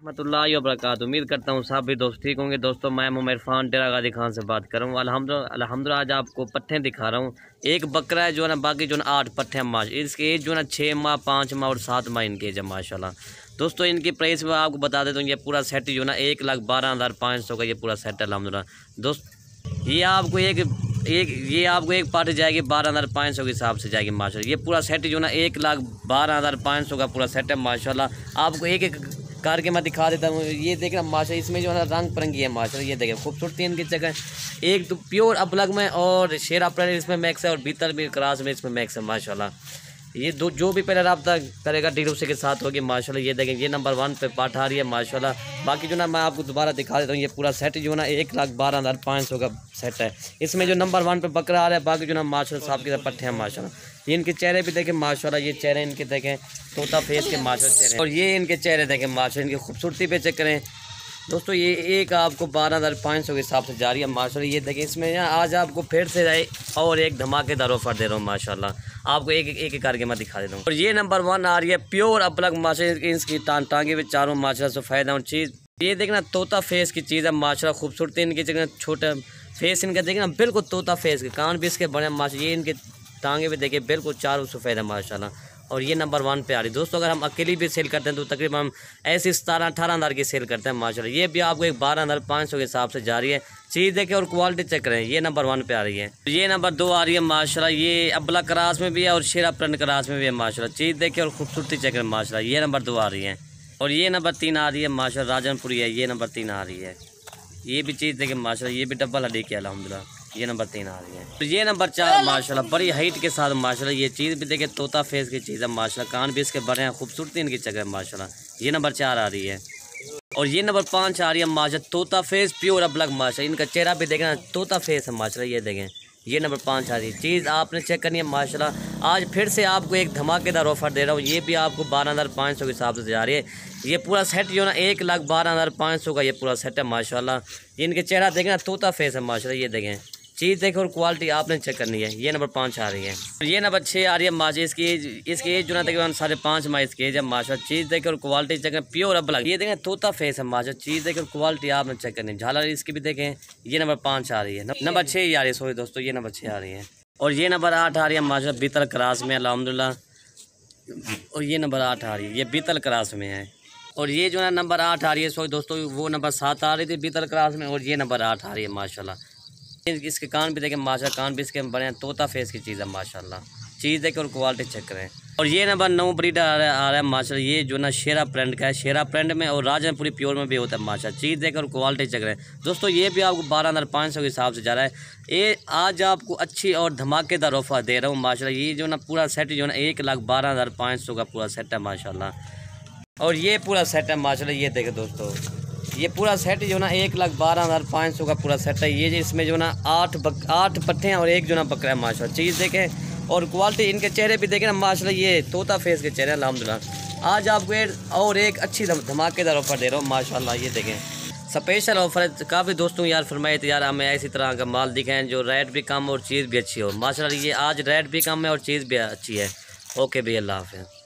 रहमतुल्लाहि व बरकातहू। उम्मीद करता हूँ सब भी दोस्त ठीक होंगे। दोस्तों मैं इरफान डेरा गाजी खान से बात कर रहा हूँ। अल्हम्दुलिल्लाह आज आपको पट्ठे दिखा रहा हूँ। एक बकरा है जो है ना, बाकी जो है ना 8 पट्ठे हैं माश। इसकी एज जो है ना 6 माह 5 माह और 7 माह इनकी एज है माशाल्लाह। दोस्तों इनकी प्राइस में आपको बता देता हूँ, ये पूरा सेट जो है ना 1,12,500 का ये पूरा सेट है अल्हम्दुलिल्लाह। दोस्त ये आपको एक पार्ट जाएगी 12,500 के हिसाब से जाएगी माशाल्लाह। ये पूरा सेट जो है ना 1,12,500 का पूरा सेट है माशाल्लाह। आपको एक एक करके मैं दिखा देता हूँ। ये देखना माशा, इसमें जो है रंग परंगी है माशाल्लाह। ये देखें खूबसूरती इनकी जगह, एक तो प्योर अपलग में और शेर अपलग इसमें मैक्स है और भीतर भी क्रास में इसमें मैक्स है माशाल्लाह। ये दो जो भी पहले रब्ता करेगा डीलर के साथ होगी माशाल्लाह। ये देखें ये नंबर 1 पे पाठ आ रही है माशाल्लाह। बाकी जो ना मैं आपको दोबारा दिखा देता हूँ। ये पूरा सेट जो है ना 1,12,500 का सेट है। इसमें जो नंबर 1 पे बकरा आ रहा है, बाकी जो ना माशाल्लाह साहब के पट्टे हैं माशाल्लाह। ये इनके चेहरे भी देखें माशाल्लाह। ये चेहरे इनके देखें तोता फेस के माशाल्लाह चेहरे, और ये इनके चेहरे देखें माशाल्लाह। इनकी खूबसूरती पे चेक करें दोस्तों। ये एक आपको 12,500 के हिसाब से जा रही है माशाल्लाह। ये देखें इसमें आज आपको फिर से जाए और एक धमाकेदार ऑफर दे रहा हूँ माशाल्लाह। आपको एक करके मैं दिखा देता हूँ। और ये नंबर 1 आ रही है प्योर अपलग माशाल्लाह। इसकी टांगे भी चारों माशाल्लाह सफ़ेद और चीज़ ये देखना तोता फेस की चीज़ है माशाल्लाह। खूबसूरती इनकी जगह छोटा फेस इनका देखना बिल्कुल तोता फेस के, कान भी इसके बड़े माशाल्लाह। ये इनके टांगे भी देखिए बिल्कुल चारों सफ़ेद है माशाल्लाह। और ये नंबर 1 पे आ रही दोस्तों। अगर हम अकेली भी सेल करते हैं तो तकरीबन हम ऐसी 17-18 हज़ार की सेल करते हैं माशाल्लाह। ये भी आपको एक 12,500 के हिसाब से जा रही है। चीज़ देखें और क्वालिटी चेक करें। ये नंबर 1 पे आ रही है। ये नंबर 2 आ रही है माशाल्लाह। ये अबला क्रास में भी है और शेरा प्रिंट क्रास में भी है माशाल्लाह। चीज़ देखें और खूबसूरती चेक करें माशाल्लाह। ये नंबर 2 आ रही है। और ये नंबर 3 आ रही है माशाल्लाह। राजनपुरी है, ये नंबर 3 आ रही है। ये भी चीज़ देखें माशाल्लाह। ये भी डबल हड्डी की अल्हम्दुलिल्लाह। ये नंबर 3 आ रही है। तो ये नंबर 4 माशाल्लाह बड़ी हाइट के साथ माशाल्लाह। ये चीज़ भी देखे तोता फेस की चीज़ है माशाल्लाह। कान भी इसके बड़े हैं, खूबसूरती इनकी जगह माशाल्लाह। ये नंबर 4 आ रही है। और ये नंबर 5 आ रही है माशाल्लाह। तोता फेस प्योर अपलग माशाल्लाह। इनका चेहरा भी देखना तोता फेस है माशाल्लाह। ये देखें ये नंबर 5 आ रही है। चीज़ आपने चेक करनी है माशाल्लाह। आज फिर से आपको एक धमाकेदार ऑफर दे रहा हूँ। ये भी आपको 12,500 के हिसाब से जा रही है। ये पूरा सेट जो है ना 1,12,500 का ये पूरा सेट है माशाल्लाह। इनके चेहरा देखना तोता फेस है माशाल्लाह। ये देखें चीज़ देखें और क्वालिटी आपने चेक करनी है। ये नंबर 5 आ रही है। ये नंबर 6 आ रही है माशा। इसकी एज जो ना तकरीबन 5.5 माह इसकी एज है माशाल्लाह। चीज़ देखें और क्वालिटी चेक करें प्योर अपलग। ये देखें तोता फेस है माशाल्लाह। चीज़ देखें और क्वालिटी आपने चेक करनी है। झालर इसकी भी देखें। ये नंबर 5 आ रही है। नंबर 6 ही आ रही है, सॉरी दोस्तों ये नंबर 6 आ रही है। और ये नंबर 8 आ रही है माशाल्लाह। बीतल क्रास में अल्हम्दुलिल्लाह। और ये नंबर 8 आ रही है। ये बीतल क्रास में है। और ये जो है नंबर 8 आ रही है, सॉरी दोस्तों वो नंबर 7 आ रही थी बीतल क्रास में। और ये नंबर 8 आ रही है माशाल्लाह। इसके कान भी देखें माशाल्लाह। कान भी इसके बड़े हैं, तोता फेस की चीज़ है माशाल्लाह। चीज़ देखें और क्वालिटी चेक करें। और ये नंबर 9 ब्रीड आ रहा है माशाल्लाह। ये जो ना शेरा प्रिंट का है, शेरा प्रिंट में और राजनपुरी प्योर में भी होता है माशाल्लाह। चीज़ देखें और क्वालिटी चेक करें दोस्तों। ये भी आपको 12,500 के हिसाब से जा रहा है। ये आज आपको अच्छी और धमाकेदार ऑफर दे रहा हूँ माशाल्लाह। ये जो ना पूरा सेट जो ना 1,12,500 का पूरा सेट है माशाल्लाह। और ये पूरा सेट है माशाल्लाह। ये देखें दोस्तों ये पूरा सेट जो ना 1,12,500 का पूरा सेट है। ये इसमें जो ना 8 पट्टे हैं और एक जो ना बकरा है माशाल्लाह। चीज़ देखें और क्वालिटी इनके चेहरे भी देखें ना माशाल्लाह। ये तोता फेस के चेहरे अल्हम्दुलिल्लाह। आज आपको और एक अच्छी धमाकेदार ऑफर दे रहा हूँ माशाल्लाह। ये देखें स्पेशल ऑफर है। काफ़ी दोस्तों यार फरमाए थे यार हमें इसी तरह का माल दिखाएं जो रेट भी कम और चीज़ भी अच्छी हो माशाल्लाह। ये आज रेट भी कम है और चीज़ भी अच्छी है। ओके भाई, अल्लाह हाफ़िज़।